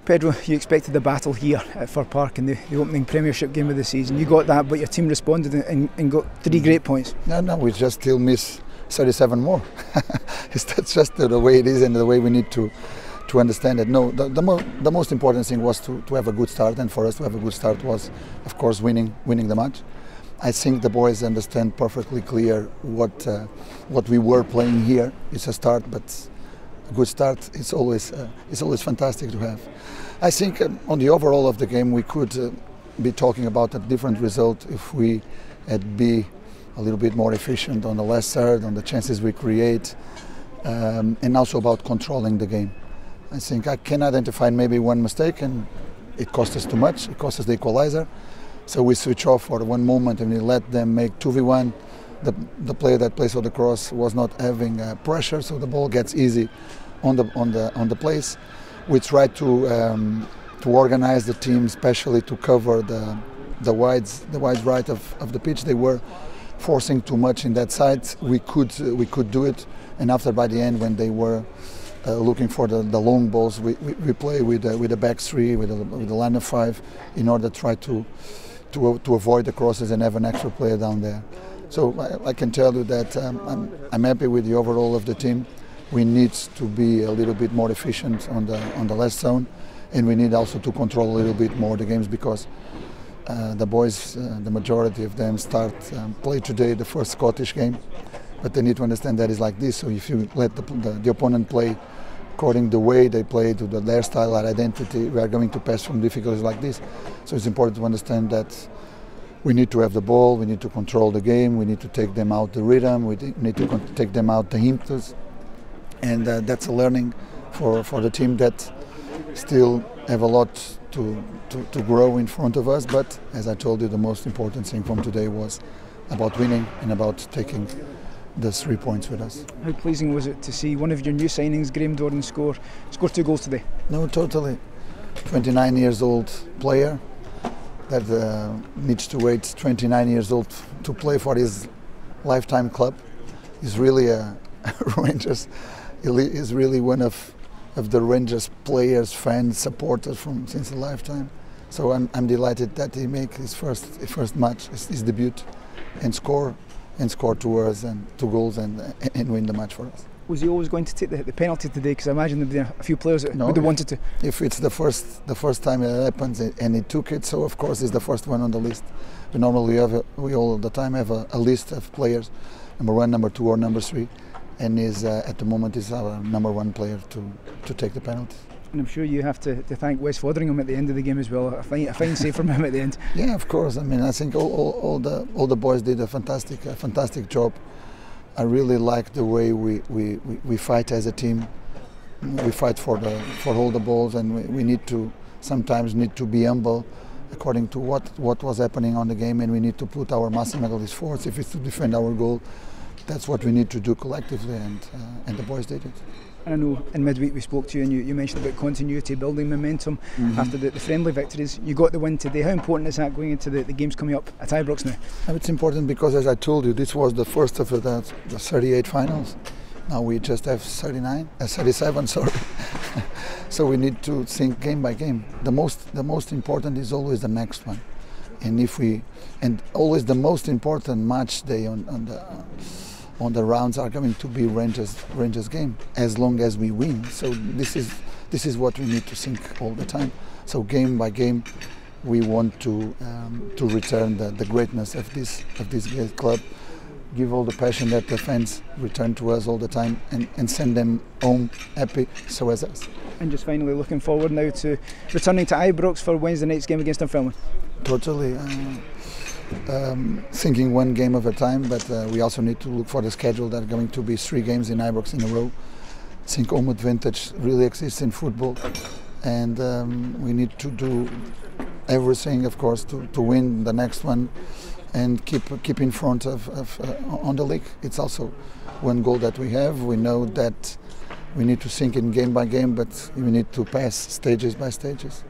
Pedro, you expected the battle here at Fir Park in the opening Premiership game of the season. You got that, but your team responded and got 3 great points. No, we just still miss 37 more. That's just the way it is and the way we need to understand it. No, the most important thing was to have a good start, and for us to have a good start was, of course, winning the match. I think the boys understand perfectly clear what we were playing here. It's a start, but a good start it's always fantastic to have. I think on the overall of the game we could be talking about a different result if we had been a little bit more efficient on the last third, on the chances we create, and also about controlling the game. I think I can identify maybe one mistake, and it cost us too much. It cost us the equalizer. So we switch off for one moment and we let them make 2v1. The player that plays for the cross was not having pressure, so the ball gets easy on the place. We try to organize the team, especially to cover the wide right of the pitch. They were forcing too much in that side. We could do it, and after by the end when they were looking for the long balls, we play with a back three, with a line of 5, in order to try to avoid the crosses and have an extra player down there. So I can tell you that I'm happy with the overall of the team. We need to be a little bit more efficient on the last zone, and we need also to control a little bit more the games, because the boys, the majority of them, play today the first Scottish game, but they need to understand that it's like this. So if you let the opponent play according to the way they play, to their style, their identity, we are going to pass from difficulties like this. So it's important to understand that we need to have the ball, we need to control the game, we need to take them out the rhythm, we need to take them out the impetus, and that's a learning for the team that still have a lot to grow in front of us. But as I told you, the most important thing from today was about winning and about taking the 3 points with us. How pleasing was it to see one of your new signings, Graham Doran, score 2 goals today? No, totally. 29 years old player that needs to wait 29 years old to play for his lifetime club. He's really a Rangers. He's really one of the Rangers players, fans, supporters since a lifetime. So I'm delighted that he make his first match, his debut, and score 2 hours and 2 goals and win the match for us. Was he always going to take the penalty today? Because I imagine there'd be a few players that would have wanted to. If it's the first time it happens and he took it, so of course he's the first one on the list. But normally we all the time have a list of players, number 1, number 2, or number 3, and at the moment is our number 1 player to take the penalty. And I'm sure you have to thank Wes Fotheringham at the end of the game as well. A fine save from him at the end. Yeah, of course. I mean, I think all the boys did a fantastic job. I really like the way we fight as a team. We fight for all the balls, and we sometimes need to be humble according to what was happening on the game, and we need to put our maximal force. If it's to defend our goal, that's what we need to do collectively, and the boys did it. And I know in midweek we spoke to you and you mentioned about continuity, building momentum after the friendly victories. You got the win today. How important is that going into the games coming up at Ibrox now? It's important because, as I told you, this was the first of the 38 finals. Now we just have 37, sorry. So we need to think game by game. The most important is always the next one, and always the most important match day on the rounds are going to be Rangers game, as long as we win. So this is what we need to think all the time. So game by game, we want to return the greatness of this great club, give all the passion that the fans return to us all the time, and send them home happy, so as us. And just finally, looking forward now to returning to Ibrox for Wednesday night's game against Dunfermline. Totally. Thinking one game at a time, but we also need to look for the schedule. There are going to be 3 games in Ibrox in a row. I think home advantage really exists in football, and we need to do everything, of course, to win the next one and keep in front on the league. It's also one goal that we have. We know that we need to think in game by game, but we need to pass stages by stages.